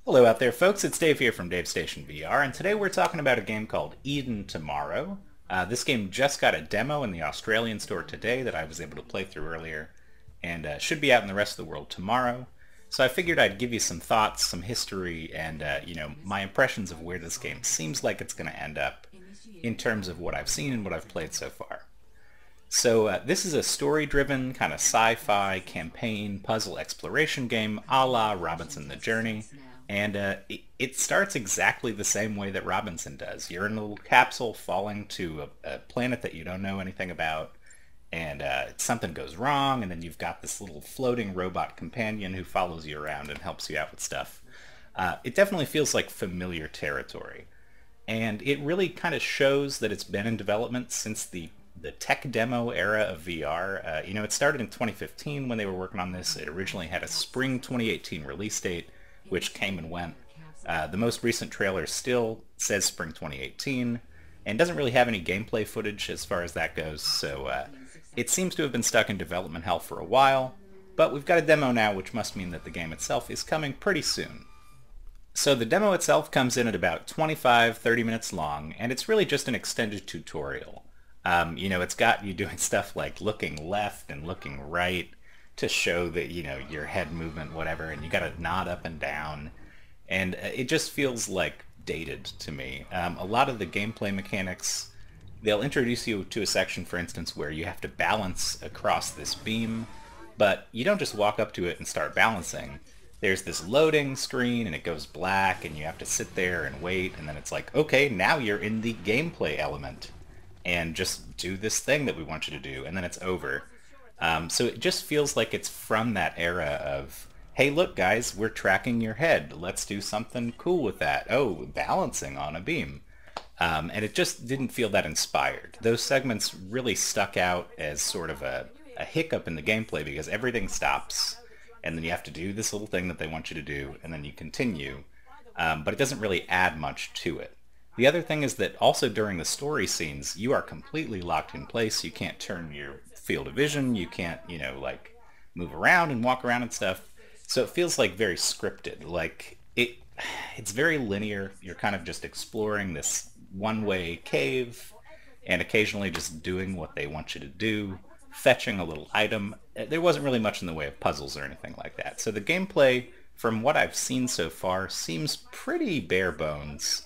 Hello out there, folks. It's Dave here from Davestation VR, and today we're talking about a game called Eden Tomorrow. This game just got a demo in the Australian store today that I was able to play through earlier, and should be out in the rest of the world tomorrow. So I figured I'd give you some thoughts, some history, and my impressions of where this game seems like it's going to end up in terms of what I've seen and what I've played so far. So this is a story-driven kind of sci-fi campaign puzzle exploration game a la Robinson the Journey. And it starts exactly the same way that Robinson does. You're in a little capsule falling to a planet that you don't know anything about, and something goes wrong, and then you've got this little floating robot companion who follows you around and helps you out with stuff. It definitely feels like familiar territory. And it really kind of shows that it's been in development since the tech demo era of VR. It started in 2015 when they were working on this. It originally had a spring 2018 release date, which came and went. The most recent trailer still says spring 2018 and doesn't really have any gameplay footage as far as that goes, so it seems to have been stuck in development hell for a while, but we've got a demo now, which must mean that the game itself is coming pretty soon. So the demo itself comes in at about 25-30 minutes long, and it's really just an extended tutorial. It's got you doing stuff like looking left and looking right to show that, your head movement, whatever, and you got to nod up and down. And it just feels like dated to me. A lot of the gameplay mechanics, they'll introduce you to a section, for instance, where you have to balance across this beam, but you don't just walk up to it and start balancing. There's this loading screen and it goes black and you have to sit there and wait, and then it's like, okay, now you're in the gameplay element and just do this thing that we want you to do, and then it's over. So it just feels like it's from that era of, hey, look, guys, we're tracking your head. Let's do something cool with that. Oh, balancing on a beam. And it just didn't feel that inspired. Those segments really stuck out as sort of a hiccup in the gameplay because everything stops, and then you have to do this little thing that they want you to do, and then you continue. But it doesn't really add much to it. The other thing is that also during the story scenes, you are completely locked in place. You can't turn your field of vision. You can't, move around and walk around and stuff. So it feels like very scripted. It's very linear. You're kind of just exploring this one-way cave and occasionally just doing what they want you to do, fetching a little item. There wasn't really much in the way of puzzles or anything like that. So the gameplay, from what I've seen so far, seems pretty bare bones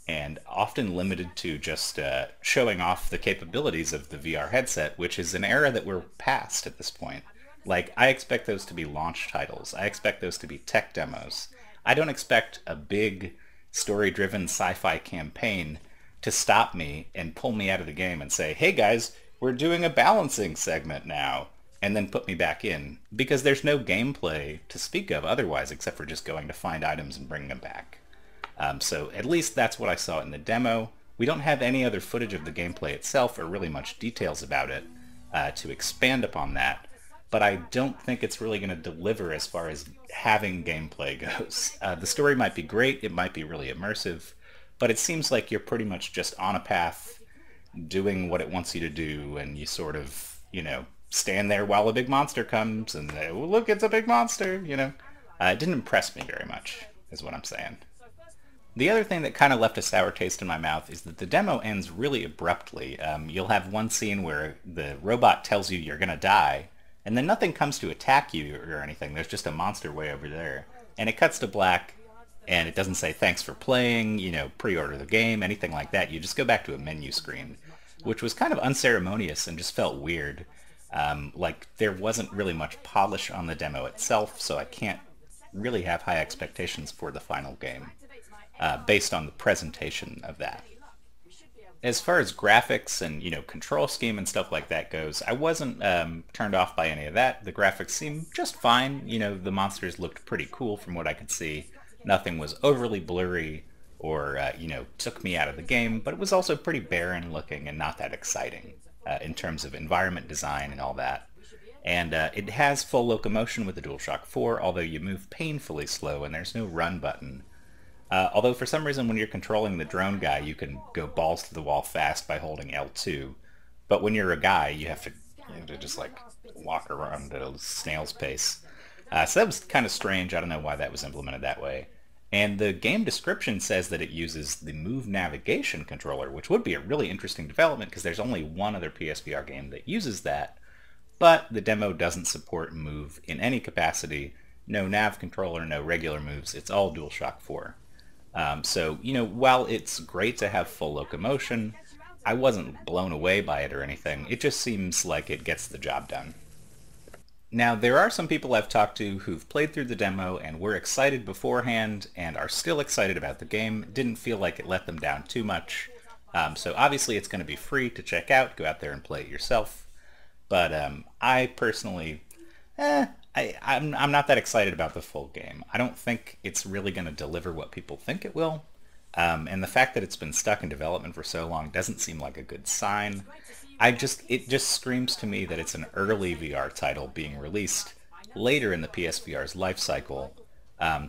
and often limited to just showing off the capabilities of the VR headset, which is an era that we're past at this point. I expect those to be launch titles. I expect those to be tech demos. I don't expect a big story-driven sci-fi campaign to stop me and pull me out of the game and say, hey guys, we're doing a balancing segment now, and then put me back in, because there's no gameplay to speak of otherwise except for just going to find items and bringing them back. So at least that's what I saw in the demo. We don't have any other footage of the gameplay itself or really much details about it to expand upon that, but I don't think it's really going to deliver as far as having gameplay goes. The story might be great, it might be really immersive, but it seems like you're pretty much just on a path doing what it wants you to do, and you sort of, stand there while a big monster comes and oh, look, it's a big monster, It didn't impress me very much, is what I'm saying. The other thing that kind of left a sour taste in my mouth is that the demo ends really abruptly. You'll have one scene where the robot tells you you're going to die, and then nothing comes to attack you or anything. There's just a monster way over there. And it cuts to black, and it doesn't say thanks for playing, pre-order the game, anything like that. You just go back to a menu screen, which was kind of unceremonious and just felt weird. There wasn't really much polish on the demo itself, so I can't really have high expectations for the final game. Based on the presentation of that. As far as graphics and, control scheme and stuff like that goes, I wasn't turned off by any of that. The graphics seemed just fine. The monsters looked pretty cool from what I could see. Nothing was overly blurry or, took me out of the game, but it was also pretty barren looking and not that exciting in terms of environment design and all that. And it has full locomotion with the DualShock 4, although you move painfully slow and there's no run button. Although for some reason when you're controlling the drone guy, you can go balls to the wall fast by holding L2. But when you're a guy, you have to just walk around at a snail's pace. So that was kind of strange. I don't know why that was implemented that way. And the game description says that it uses the Move navigation controller, which would be a really interesting development because there's only one other PSVR game that uses that. But the demo doesn't support Move in any capacity. No nav controller, no regular moves. It's all DualShock 4. So, while it's great to have full locomotion, I wasn't blown away by it or anything. It just seems like it gets the job done. Now, there are some people I've talked to who've played through the demo and were excited beforehand and are still excited about the game. Didn't feel like it let them down too much. So obviously it's going to be free to check out. Go out there and play it yourself. But I personally, I'm not that excited about the full game. I don't think it's really going to deliver what people think it will. And the fact that it's been stuck in development for so long doesn't seem like a good sign. It just screams to me that it's an early VR title being released later in the PSVR's life cycle.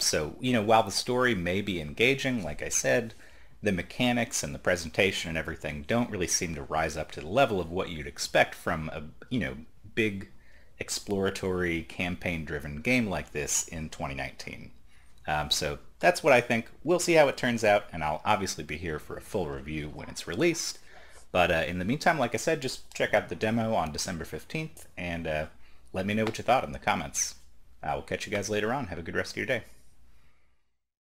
So, while the story may be engaging, like I said, the mechanics and the presentation and everything don't really seem to rise up to the level of what you'd expect from a, big exploratory campaign-driven game like this in 2019. So that's what I think. We'll see how it turns out, and I'll obviously be here for a full review when it's released. But in the meantime, like I said, just check out the demo on December 15th, and let me know what you thought in the comments. I will catch you guys later on. Have a good rest of your day.